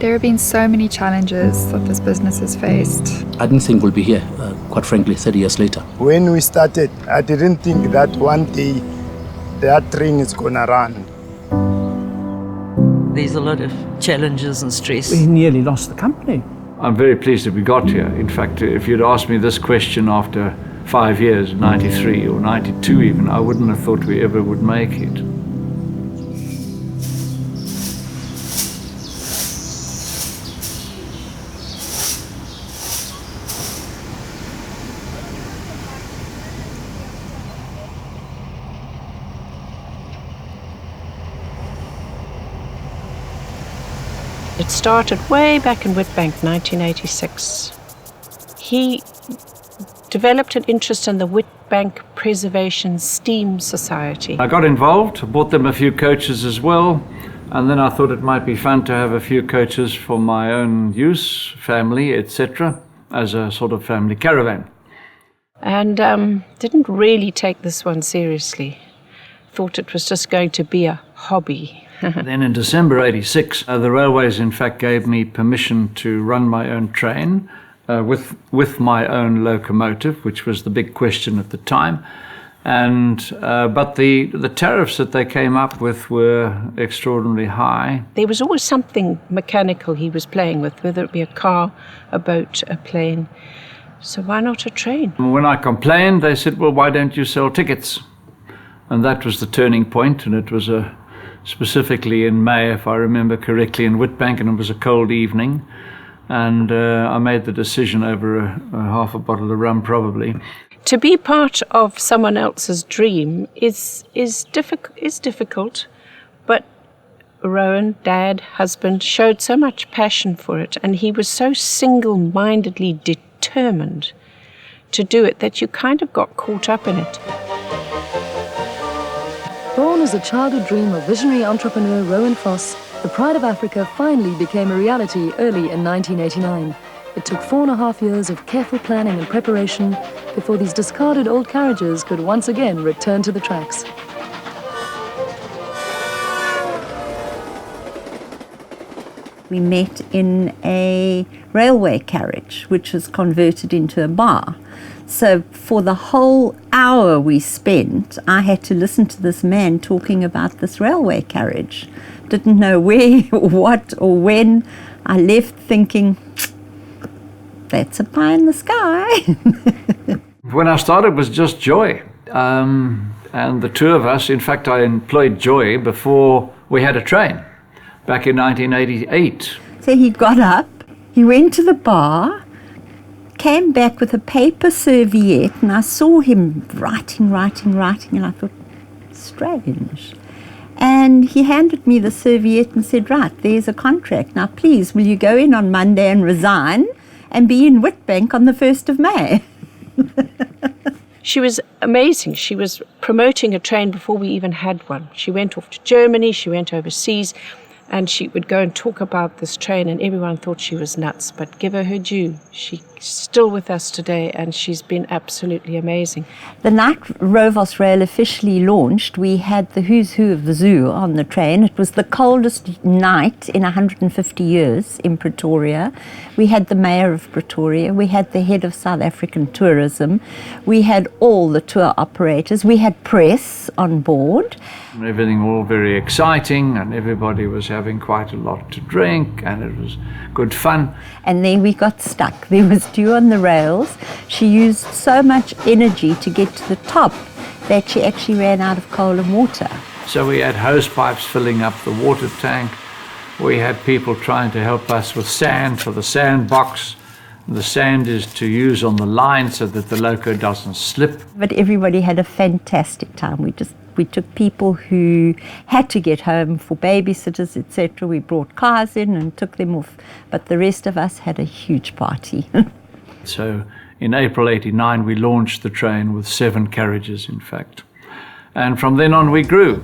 There have been so many challenges that this business has faced. I didn't think we'll be here, quite frankly, 30 years later. When we started, I didn't think that one day that train is gonna run. There's a lot of challenges and stress. We nearly lost the company. I'm very pleased that we got here. In fact, if you'd asked me this question after 5 years, 93 or 92 even, I wouldn't have thought we ever would make it. It started way back in Witbank, 1986. He developed an interest in the Witbank Preservation Steam Society. I got involved, bought them a few coaches as well, and then I thought it might be fun to have a few coaches for my own use, family, etc., as a sort of family caravan. And didn't really take this one seriously. Thought it was just going to be a hobby. Then in December '86, the railways in fact gave me permission to run my own train with my own locomotive, which was the big question at the time. And but the tariffs that they came up with were extraordinarily high. There was always something mechanical he was playing with, whether it be a car, a boat, a plane. So why not a train? When I complained, they said, well, why don't you sell tickets? And that was the turning point, and it was specifically in May, if I remember correctly, in Witbank, and it was a cold evening. And I made the decision over a half a bottle of rum, probably. To be part of someone else's dream is difficult, but Rowan, dad, husband, showed so much passion for it, and he was so single-mindedly determined to do it that you kind of got caught up in it. Born as a childhood dream of visionary entrepreneur Rowan Foss, the Pride of Africa finally became a reality early in 1989. It took 4.5 years of careful planning and preparation before these discarded old carriages could once again return to the tracks. We met in a railway carriage, which was converted into a bar. So for the whole hour we spent, I had to listen to this man talking about this railway carriage. Didn't know where, or what, or when. I left thinking, that's a pie in the sky. When I started, it was just Joy. And the two of us, in fact, I employed Joy before we had a train, back in 1988. So he got up, he went to the bar, came back with a paper serviette, and I saw him writing, and I thought, strange. And he handed me the serviette and said, right, there's a contract. Now, please, will you go in on Monday and resign and be in Witbank on the 1st of May? She was amazing. She was promoting a train before we even had one. She went off to Germany, she went overseas, and she would go and talk about this train, and everyone thought she was nuts. But give her due. She's still with us today, and she's been absolutely amazing. The night Rovos Rail officially launched, we had the who's who of the zoo on the train. It was the coldest night in 150 years in Pretoria. We had the mayor of Pretoria. We had the head of South African tourism. We had all the tour operators. We had press on board. Everything all very exciting, and everybody was having quite a lot to drink, and it was good fun. And then we got stuck. There was dew on the rails. She used so much energy to get to the top that she actually ran out of coal and water. So we had hose pipes filling up the water tank. We had people trying to help us with sand for the sandbox. The sand is to use on the line so that the loco doesn't slip. But everybody had a fantastic time. We took people who had to get home for babysitters, etc. We brought cars in and took them off. But the rest of us had a huge party. So in April '89, we launched the train with 7 carriages, in fact. And from then on, we grew.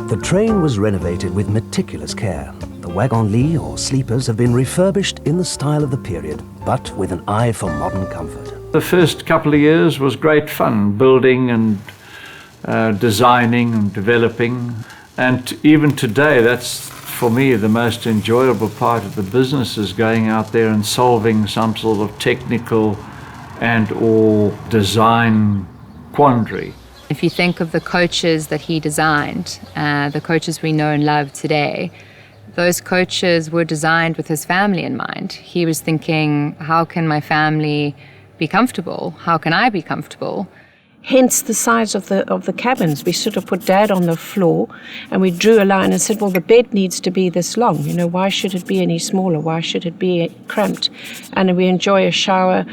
The train was renovated with meticulous care. The wagon-lit or sleepers have been refurbished in the style of the period, but with an eye for modern comfort. The first couple of years was great fun, building and designing and developing. And even today, that's for me, the most enjoyable part of the business is going out there and solving some sort of technical and or design quandary. If you think of the coaches that he designed, the coaches we know and love today, those coaches were designed with his family in mind. He was thinking, how can my family be comfortable? How can I be comfortable? Hence the size of the cabins. We sort of put Dad on the floor and we drew a line and said, well, the bed needs to be this long. You know, why should it be any smaller? Why should it be cramped? And we enjoy a shower,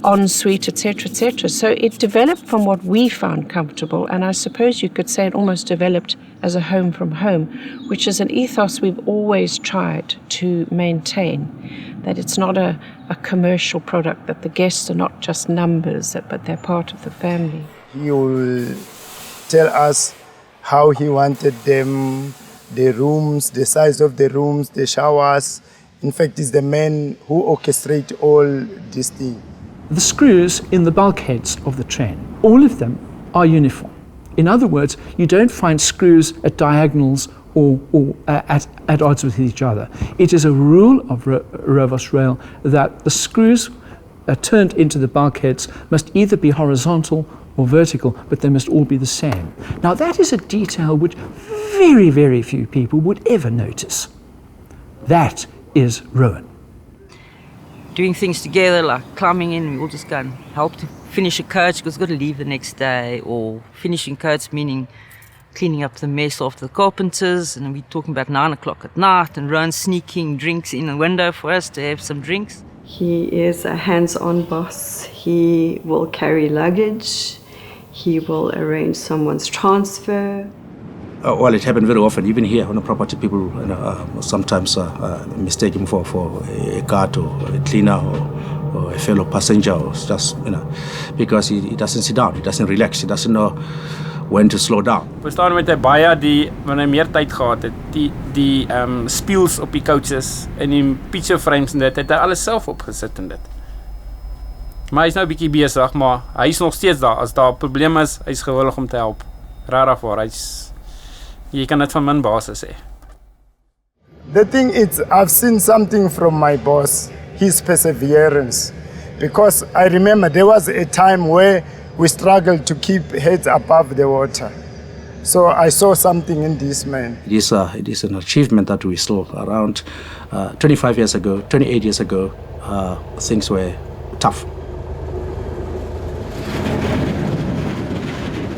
ensuite, etc., etc. So it developed from what we found comfortable, and I suppose you could say it almost developed as a home from home, which is an ethos we've always tried to maintain, that it's not a commercial product, that the guests are not just numbers, but they're part of the family. He will tell us how he wanted them, the rooms, the size of the rooms, the showers. In fact, he's the man who orchestrates all these things. The screws in the bulkheads of the train, all of them are uniform. In other words, you don't find screws at diagonals or at odds with each other. It is a rule of Rovos Rail that the screws turned into the bulkheads must either be horizontal or vertical, but they must all be the same. Now that is a detail which very, very few people would ever notice. That is Rowan. Doing things together, like climbing in, we all just go and help to finish a coach because we've got to leave the next day, or finishing coach meaning cleaning up the mess after the carpenters, and we're talking about 9 o'clock at night, and Rowan sneaking drinks in the window for us to have some drinks. He is a hands-on boss. He will carry luggage. He will arrange someone's transfer. Well, it happened very often, even here on the property. People sometimes mistake him for a guard or a cleaner or a fellow passenger, or just because he doesn't sit down, he doesn't relax, he doesn't know when to slow down. We staan met 'n baie die wanneer meer tyd gehad het, die speels op die coaches en die picture frames en dit het hy alles self opgesit en dit. Maar hy's nou 'n bietjie besig, maar hy's nog steeds daar. As daar 'n probleem is, hy's gewillig om te help. Regtig waar, jy kan dit van min basis sê. The thing is, I've seen something from my boss, his perseverance. Because I remember there was a time where we struggled to keep heads above the water. So I saw something in this man. It is an achievement that we saw around 25 years ago, 28 years ago, things were tough.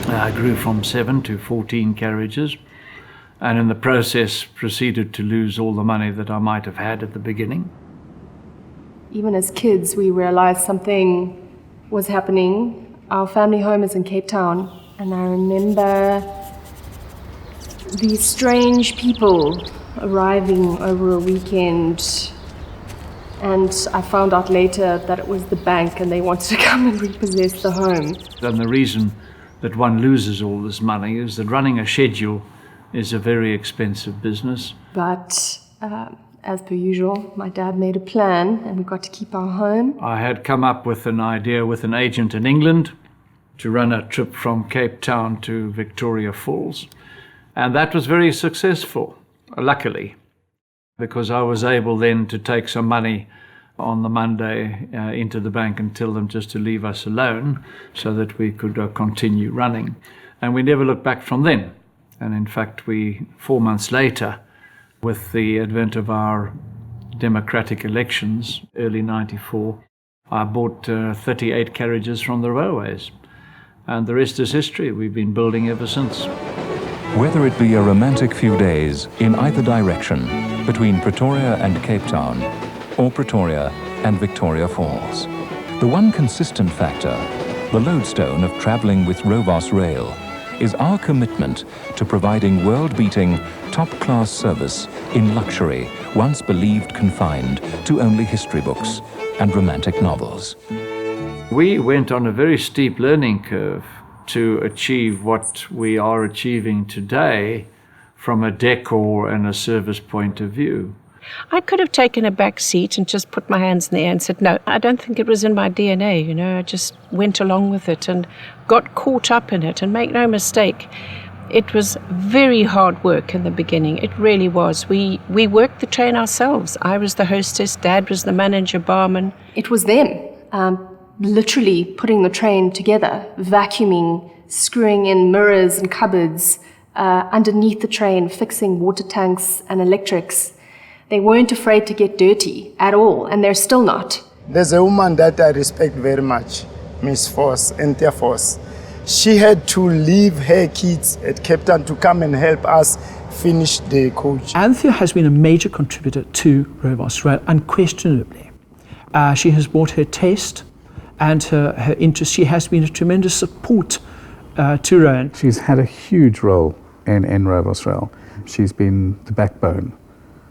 I grew from 7 to 14 carriages, and in the process proceeded to lose all the money that I might have had at the beginning. Even as kids, we realized something was happening. Our family home is in Cape Town, and I remember these strange people arriving over a weekend, and I found out later that it was the bank and they wanted to come and repossess the home. And the reason that one loses all this money is that running a schedule is a very expensive business. But as per usual, my dad made a plan and we got to keep our home. I had come up with an idea with an agent in England to run a trip from Cape Town to Victoria Falls. And that was very successful, luckily, because I was able then to take some money on the Monday into the bank and tell them just to leave us alone so that we could continue running. And we never looked back from then. And in fact, 4 months later, with the advent of our democratic elections, early 94, I bought 38 carriages from the railways. And the rest is history. We've been building ever since. Whether it be a romantic few days in either direction, between Pretoria and Cape Town, or Pretoria and Victoria Falls, the one consistent factor, the lodestone of travelling with Rovos Rail, is our commitment to providing world-beating, top-class service in luxury once believed confined to only history books and romantic novels. We went on a very steep learning curve to achieve what we are achieving today from a decor and a service point of view. I could have taken a back seat and just put my hands in the air and said, no, I don't think it was in my DNA, I just went along with it and got caught up in it. And make no mistake, It was very hard work in the beginning. It really was. We worked the train ourselves. I was the hostess, Dad was the manager, barman. It was them, literally putting the train together, vacuuming, screwing in mirrors and cupboards, underneath the train, fixing water tanks and electrics. They weren't afraid to get dirty at all, and they're still not. There's a woman that I respect very much, Miss Force, Anthea Force. She had to leave her kids at Cape Town to come and help us finish the coach. Anthea has been a major contributor to Rovos Rail, unquestionably. She has brought her taste and her interest. She has been a tremendous support to Rowan. She's had a huge role in Rovos Rail. She's been the backbone.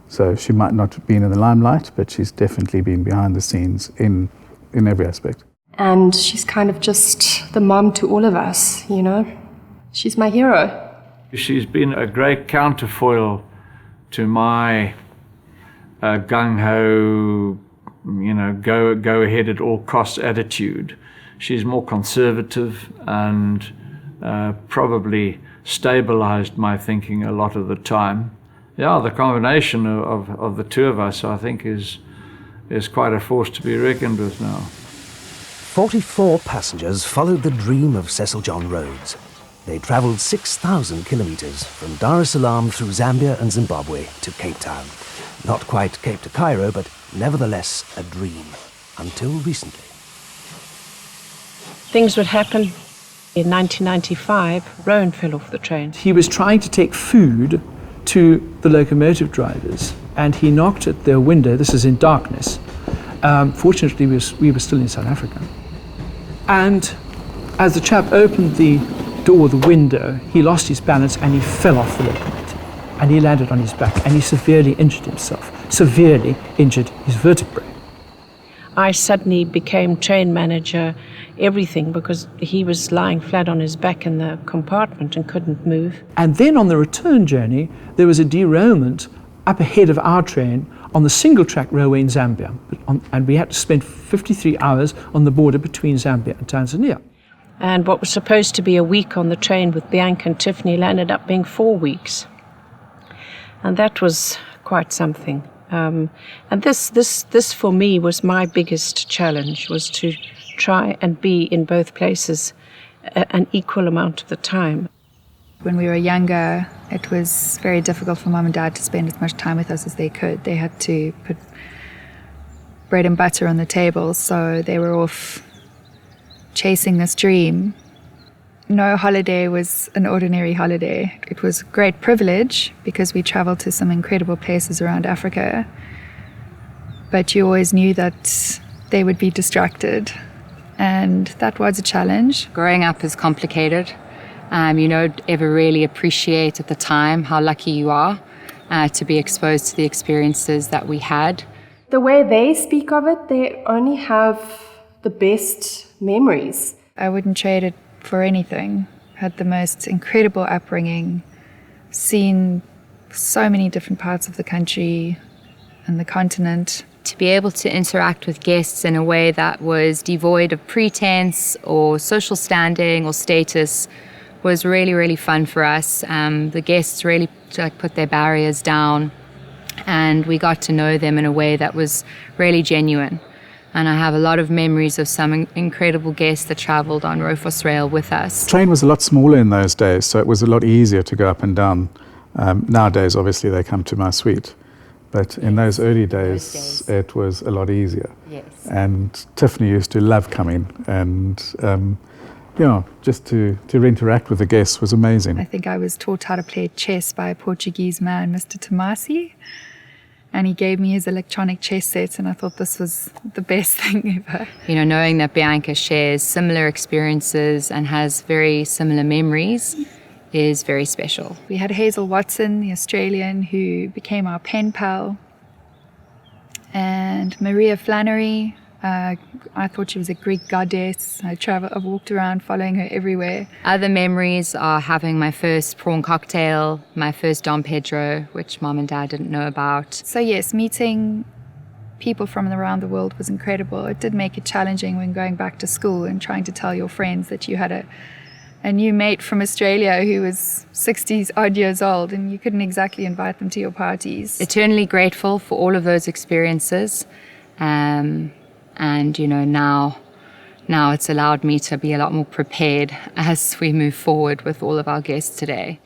So she might not have been in the limelight, but she's definitely been behind the scenes in every aspect. And she's kind of just the mom to all of us, you know. She's my hero. She's been a great counterfoil to my gung-ho, go ahead at all costs attitude. She's more conservative and probably stabilized my thinking a lot of the time. Yeah, the combination of the two of us, I think, is quite a force to be reckoned with now. 44 passengers followed the dream of Cecil John Rhodes. They travelled 6,000 kilometres from Dar es Salaam through Zambia and Zimbabwe to Cape Town. Not quite Cape to Cairo, but nevertheless a dream, until recently. Things would happen. In 1995, Rowan fell off the train. He was trying to take food to the locomotive drivers, and he knocked at their window. This is in darkness. Fortunately, we were still in South Africa. And as the chap opened the door of the window, he lost his balance and he fell off the locomotive. And he landed on his back and he severely injured himself, severely injured his vertebrae. I suddenly became train manager, everything, because he was lying flat on his back in the compartment and couldn't move. And then on the return journey, there was a derailment up ahead of our train on the single-track railway in Zambia. And we had to spend 53 hours on the border between Zambia and Tanzania. And what was supposed to be a week on the train with Bianca and Tiffany ended up being 4 weeks. And that was quite something. And this for me was my biggest challenge, was to try and be in both places an equal amount of the time. When we were younger, it was very difficult for Mum and Dad to spend as much time with us as they could. They had to put bread and butter on the table, so they were off chasing this dream. No holiday was an ordinary holiday. It was a great privilege because we traveled to some incredible places around Africa, but you always knew that they would be distracted, and that was a challenge. Growing up is complicated. You don't ever really appreciate at the time how lucky you are to be exposed to the experiences that we had. The way they speak of it, they only have the best memories. I wouldn't trade it for anything. Had the most incredible upbringing, seen so many different parts of the country and the continent. To be able to interact with guests in a way that was devoid of pretense or social standing or status was really, really fun for us. The guests really put their barriers down, and we got to know them in a way that was really genuine. And I have a lot of memories of some incredible guests that travelled on Rovos Rail with us. The train was a lot smaller in those days, so it was a lot easier to go up and down. Nowadays, obviously, they come to my suite. But in those early days, it was a lot easier. Yes. And Tiffany used to love coming, and just to interact with the guests was amazing. I think I was taught how to play chess by a Portuguese man, Mr. Tomasi. And he gave me his electronic chess set, and I thought this was the best thing ever. Knowing that Bianca shares similar experiences and has very similar memories is very special. We had Hazel Watson, the Australian, who became our pen pal. And Maria Flannery. I thought she was a Greek goddess. I walked around following her everywhere. Other memories are having my first prawn cocktail, my first Dom Pedro, which Mom and Dad didn't know about. So yes, meeting people from around the world was incredible. It did make it challenging when going back to school and trying to tell your friends that you had a a new mate from Australia who was 60 odd years old, and you couldn't exactly invite them to your parties. Eternally grateful for all of those experiences. And, you know, now it's allowed me to be a lot more prepared as we move forward with all of our guests today.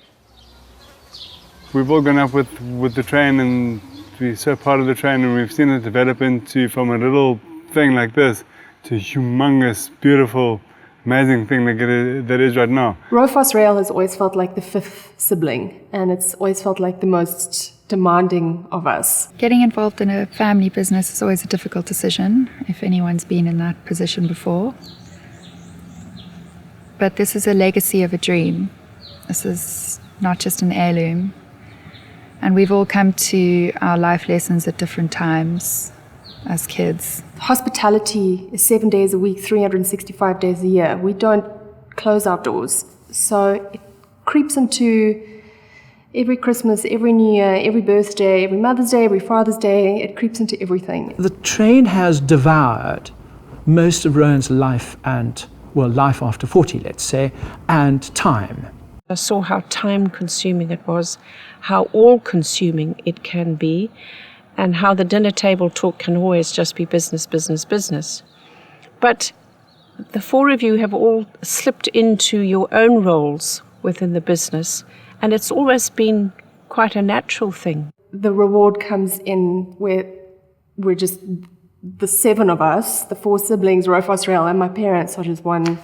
We've all gone up with the train, and we're so part of the train, and we've seen it develop into, from a little thing like this to a humongous, beautiful, amazing thing that is right now. Rovos Rail has always felt like the fifth sibling, and it's always felt like the most demanding of us. Getting involved in a family business is always a difficult decision, if anyone's been in that position before. But this is a legacy of a dream. This is not just an heirloom. And we've all come to our life lessons at different times as kids. Hospitality is 7 days a week, 365 days a year. We don't close our doors. So it creeps into every Christmas, every New Year, every birthday, every Mother's Day, every Father's Day. It creeps into everything. The train has devoured most of Rowan's life and, well, life after 40, let's say, and time. I saw how time-consuming it was, how all-consuming it can be, and how the dinner table talk can always just be business, business, business. But the four of you have all slipped into your own roles within the business, and it's always been quite a natural thing. The reward comes in where we're just the seven of us, the four siblings, Rovos Rail, and my parents are just one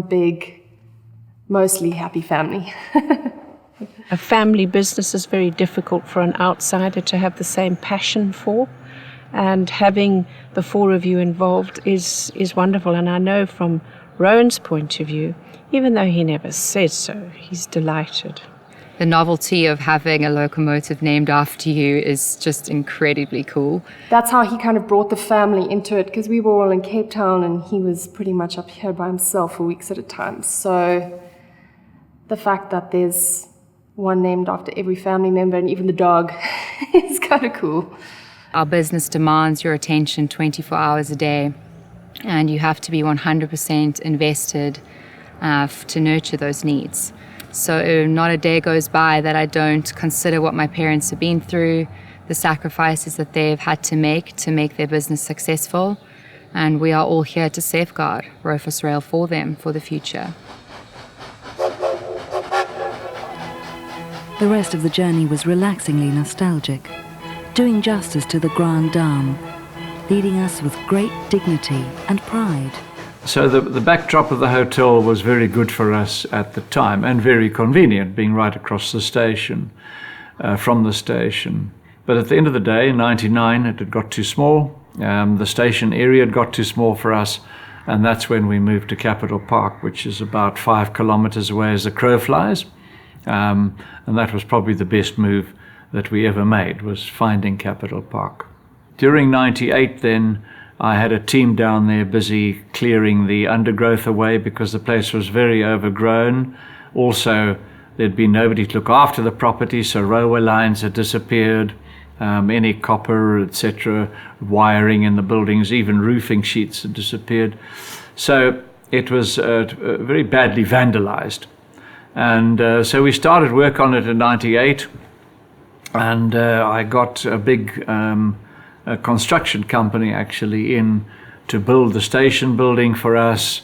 big, mostly happy family. A family business is very difficult for an outsider to have the same passion for, and having the four of you involved is wonderful. And I know from Rowan's point of view, even though he never says so, he's delighted. The novelty of having a locomotive named after you is just incredibly cool. That's how he kind of brought the family into it, because we were all in Cape Town and he was pretty much up here by himself for weeks at a time. So the fact that there's one named after every family member and even the dog is kind of cool. Our business demands your attention 24 hours a day, and you have to be 100% invested to nurture those needs. So not a day goes by that I don't consider what my parents have been through, the sacrifices that they've had to make their business successful, and we are all here to safeguard Rovos Rail for them for the future. The rest of the journey was relaxingly nostalgic, doing justice to the Grand Dame, leading us with great dignity and pride. So the backdrop of the hotel was very good for us at the time, and very convenient, being right across the station, from the station. But at the end of the day, in '99, it had got too small. The station area had got too small for us, and that's when we moved to Capital Park, which is about 5 kilometers away as the crow flies. And that was probably the best move that we ever made, was finding Capital Park. During '98 then, I had a team down there busy clearing the undergrowth away because the place was very overgrown. Also, there'd been nobody to look after the property, so railway lines had disappeared, any copper, etc., wiring in the buildings, even roofing sheets had disappeared. So it was very badly vandalized. And so we started work on it in '98, and I got a big a construction company actually in to build the station building for us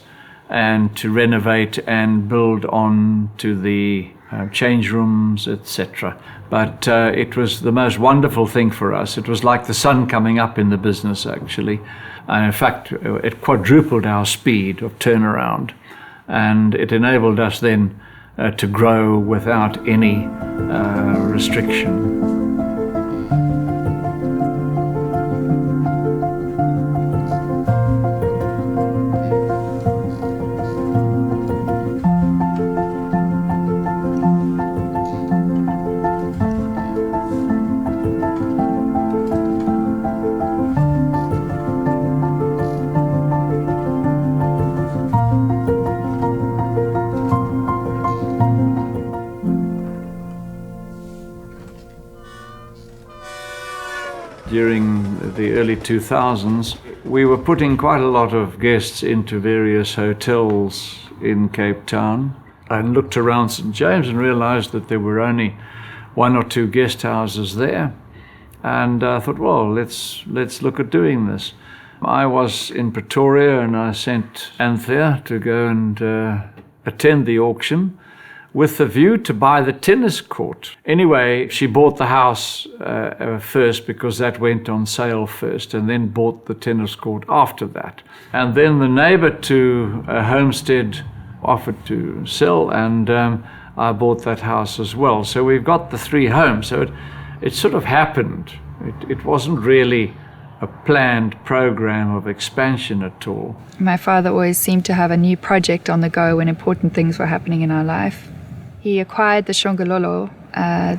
and to renovate and build on to the change rooms, etc. But it was the most wonderful thing for us. It was like the sun coming up in the business actually. And in fact, it quadrupled our speed of turnaround, and it enabled us then to grow without any restriction. During the early 2000s, we were putting quite a lot of guests into various hotels in Cape Town. I looked around St. James and realized that there were only 1 or 2 guest houses there. And I thought, well, let's look at doing this. I was in Pretoria and I sent Anthea to go and attend the auction with the view to buy the tennis court. Anyway, she bought the house first because that went on sale first, and then bought the tennis court after that. And then the neighbor to Homestead offered to sell, and I bought that house as well. So we've got the 3 homes. So it sort of happened. It wasn't really a planned program of expansion at all. My father always seemed to have a new project on the go when important things were happening in our life. He acquired the Shongololo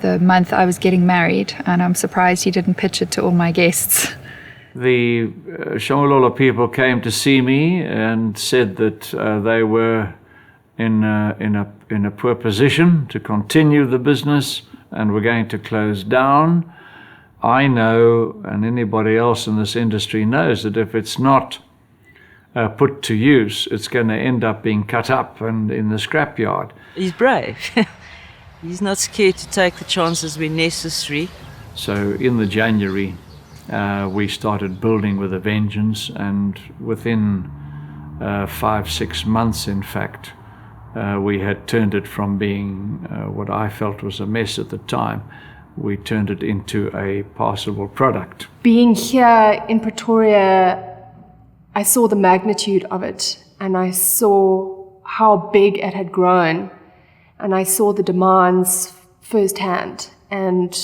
the month I was getting married, and I'm surprised he didn't pitch it to all my guests. The Shongololo people came to see me and said that they were in a poor position to continue the business and were going to close down. I know, and anybody else in this industry knows, that if it's not put to use, it's going to end up being cut up and in the scrapyard. He's brave. He's not scared to take the chances when necessary. So in the January, we started building with a vengeance, and within 5-6 months, in fact, we had turned it from being what I felt was a mess at the time. We turned it into a passable product. Being here in Pretoria, I saw the magnitude of it, and I saw how big it had grown, and I saw the demands firsthand, and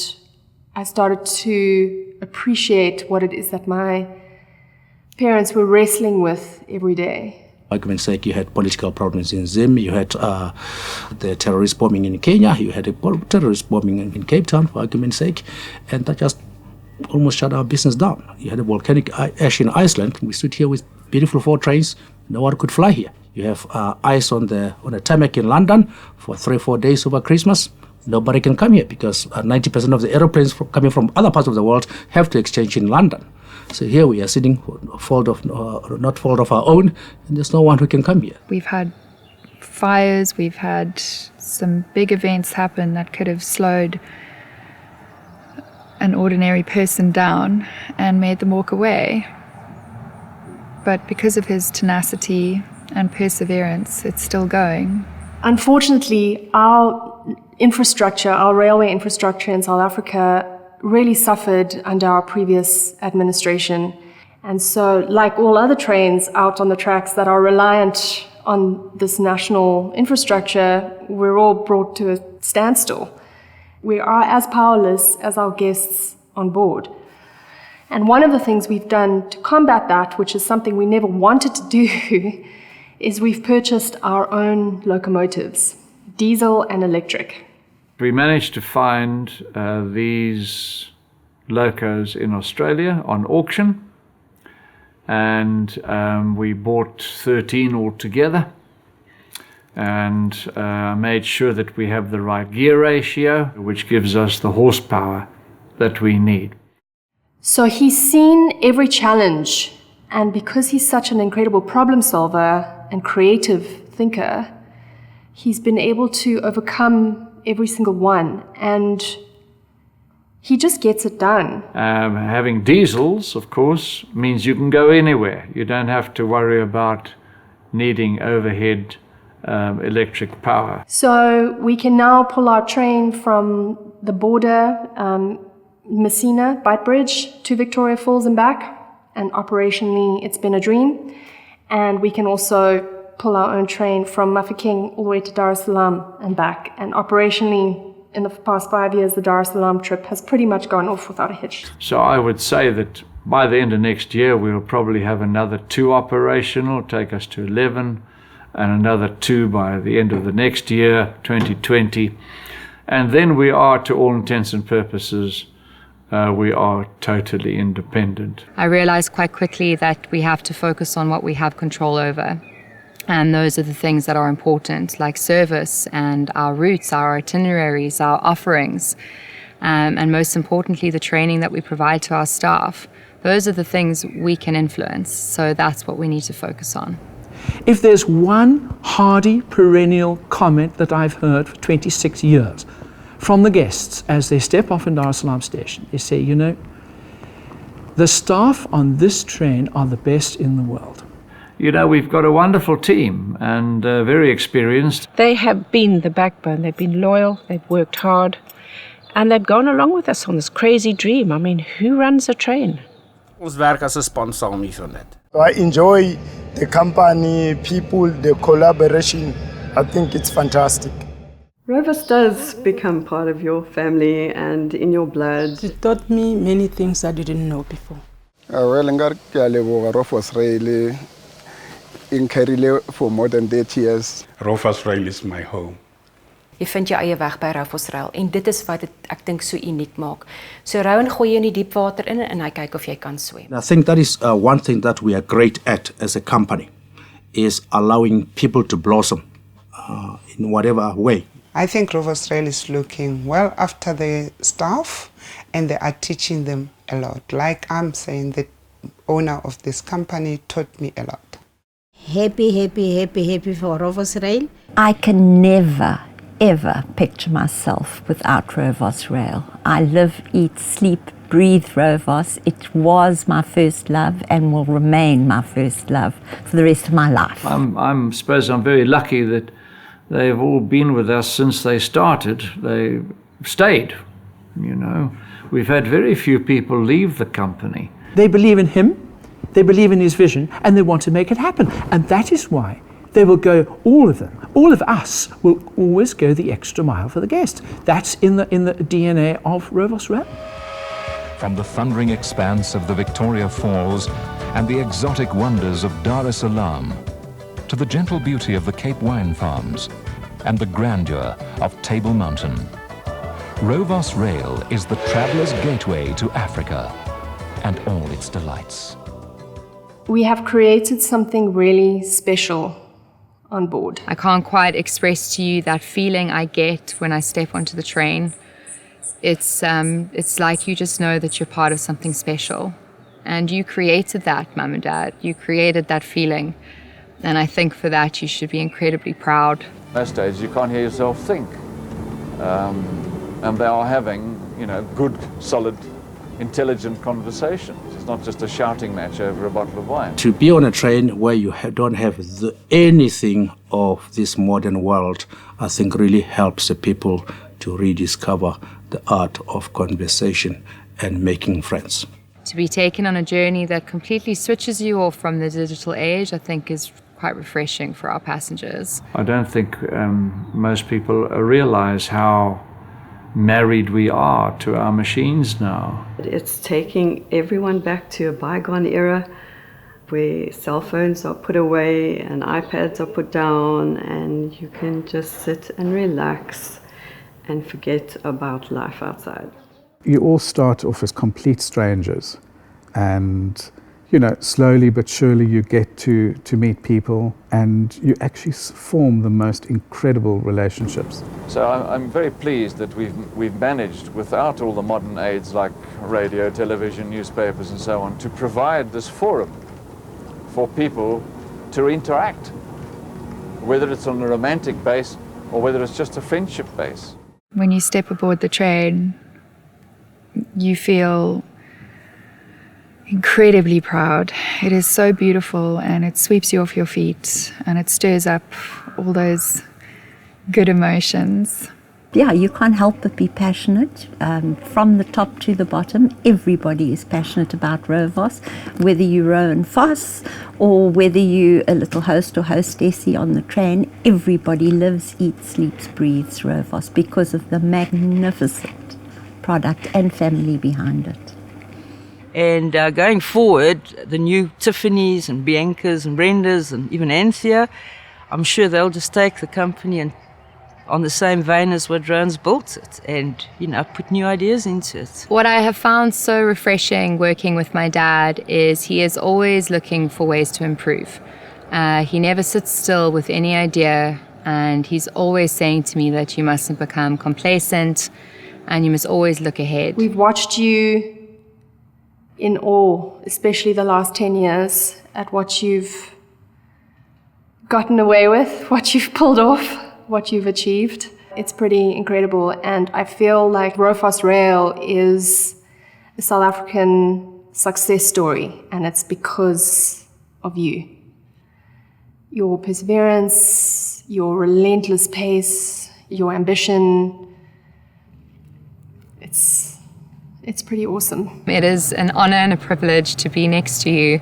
I started to appreciate what it is that my parents were wrestling with every day. For argument's sake, you had political problems in Zim, you had the terrorist bombing in Kenya, you had a terrorist bombing in Cape Town, for argument's sake, and that just almost shut our business down. You had a volcanic ash in Iceland. We stood here with beautiful 4 trains. No one could fly here. You have ice on the tarmac in London for 3-4 days over Christmas. Nobody can come here because 90% of the aeroplanes coming from other parts of the world have to exchange in London. So here we are sitting, not fault of our own, and there's no one who can come here. We've had fires, we've had some big events happen that could have slowed an ordinary person down and made them walk away. But because of his tenacity and perseverance, it's still going. Unfortunately, our infrastructure, our railway infrastructure in South Africa really suffered under our previous administration. And so, like all other trains out on the tracks that are reliant on this national infrastructure, we're all brought to a standstill. We are as powerless as our guests on board. And one of the things we've done to combat that, which is something we never wanted to do, is we've purchased our own locomotives, diesel and electric. We managed to find these locos in Australia on auction, and we bought 13 altogether, and made sure that we have the right gear ratio, which gives us the horsepower that we need. So he's seen every challenge, and because he's such an incredible problem solver and creative thinker, he's been able to overcome every single one, and he just gets it done. Having diesels, of course, means you can go anywhere. You don't have to worry about needing overhead electric power. So we can now pull our train from the border, Messina, Beitbridge, to Victoria Falls and back, and operationally it's been a dream. And we can also pull our own train from Mafeking all the way to Dar es Salaam and back. And operationally, in the past 5 years, the Dar es Salaam trip has pretty much gone off without a hitch. So I would say that by the end of next year, we'll probably have another 2 operational, take us to 11, and another 2 by the end of the next year, 2020. And then we are, to all intents and purposes, we are totally independent. I realized quite quickly that we have to focus on what we have control over. And those are the things that are important, like service and our routes, our itineraries, our offerings, and most importantly, the training that we provide to our staff. Those are the things we can influence, so that's what we need to focus on. If there's one hardy, perennial comment that I've heard for 26 years from the guests as they step off in Dar es Salaam station, they say, you know, the staff on this train are the best in the world. You know, we've got a wonderful team and very experienced. They have been the backbone. They've been loyal, they've worked hard, and they've gone along with us on this crazy dream. I mean, who runs a train? Ons werk as 'n span saam hier van dit. I enjoy the company, people, the collaboration. I think it's fantastic. Rovos does become part of your family and in your blood. It taught me many things I didn't know before. Well, Rovos Rail in Karile for more than 30 years. Rovos Rail is my home. Jy vind jou eie weg by Rovos Rail en dit is wat dit ek dink so uniek maak. So Rowan gooi jy in die diep water in en hy kyk of jy kan swem. I think that is one thing that we are great at as a company, is allowing people to blossom in whatever way. I think Rovos Rail is looking well after the staff and they are teaching them a lot. Like I'm saying, the owner of this company taught me a lot. Happy for Rovos Rail. I can never, ever picture myself without Rovos Rail. I live, eat, sleep, breathe Rovos. It was my first love and will remain my first love for the rest of my life. I suppose I'm very lucky that they've all been with us since they started. They stayed, you know. We've had very few people leave the company. They believe in him, they believe in his vision, and they want to make it happen. And that is why they will go, all of them, all of us will always go the extra mile for the guest. That's in the DNA of Rovos Rail. From the thundering expanse of the Victoria Falls and the exotic wonders of Dar es Salaam, to the gentle beauty of the Cape wine farms and the grandeur of Table Mountain, Rovos Rail is the traveller's gateway to Africa and all its delights. We have created something really special on board. I can't quite express to you that feeling I get when I step onto the train. It's like you just know that you're part of something special. And you created that, Mum and Dad. You created that feeling. And I think for that you should be incredibly proud. At most stages you can't hear yourself think. And they are having, you know, good, solid, intelligent conversations. It's not just a shouting match over a bottle of wine. To be on a train where you don't have anything of this modern world, I think really helps the people to rediscover the art of conversation and making friends. To be taken on a journey that completely switches you off from the digital age, I think is quite refreshing for our passengers. I don't think most people realize how married we are to our machines now. It's taking everyone back to a bygone era where cell phones are put away and iPads are put down and you can just sit and relax and forget about life outside. You all start off as complete strangers and, you know, slowly but surely you get to meet people and you actually form the most incredible relationships. So I'm very pleased that we've managed, without all the modern aids like radio, television, newspapers and so on, to provide this forum for people to interact, whether it's on a romantic base or whether it's just a friendship base. When you step aboard the train, you feel incredibly proud. It is so beautiful and it sweeps you off your feet and it stirs up all those good emotions. Yeah, you can't help but be passionate. From the top to the bottom, everybody is passionate about Rovos, whether you're Rowan Foss or whether you're a little host or hostessy on the train, everybody lives, eats, sleeps, breathes Rovos because of the magnificent product and family behind it. And going forward, the new Tiffany's and Bianca's and Brenda's and even Anthea, I'm sure they'll just take the company and on the same vein as what Rowan's built it and, you know, put new ideas into it. What I have found so refreshing working with my dad is he is always looking for ways to improve. He never sits still with any idea and he's always saying to me that you mustn't become complacent and you must always look ahead. We've watched you in awe, especially the last 10 years, at what you've gotten away with, what you've pulled off, what you've achieved. It's pretty incredible, and I feel like Rovos Rail is a South African success story, and it's because of you. Your perseverance, your relentless pace, your ambition, it's pretty awesome. It is an honor and a privilege to be next to you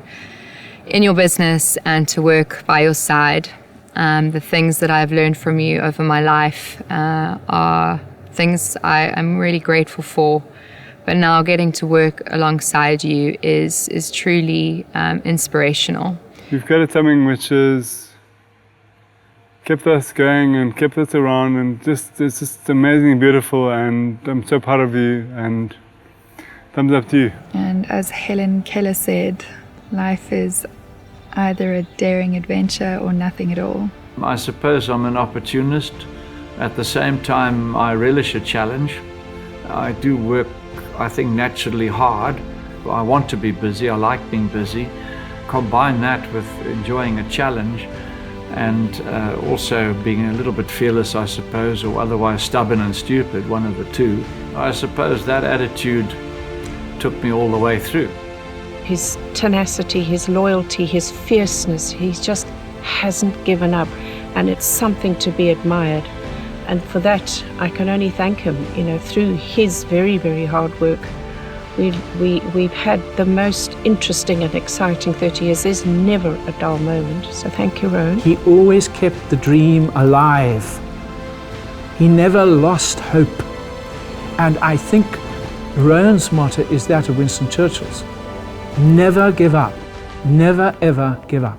in your business and to work by your side. The things that I've learned from you over my life are things I'm really grateful for. But now getting to work alongside you is truly inspirational. You've got something which has kept us going and kept us around, and it's just amazingly beautiful, and I'm so proud of you, and thumbs up to you. And as Helen Keller said, life is either a daring adventure or nothing at all. I suppose I'm an opportunist. At the same time, I relish a challenge. I do work, I think, naturally hard. I want to be busy, I like being busy. Combine that with enjoying a challenge and also being a little bit fearless, I suppose, or otherwise stubborn and stupid, one of the two. I suppose that attitude took me all the way through. His tenacity, his loyalty, his fierceness, he just hasn't given up, and it's something to be admired. And for that, I can only thank him. You know, through his very, very hard work, we've had the most interesting and exciting 30 years. There's never a dull moment. So thank you, Rowan. He always kept the dream alive. He never lost hope. And I think Rowan's motto is that of Winston Churchill's. Never give up. Never, ever give up.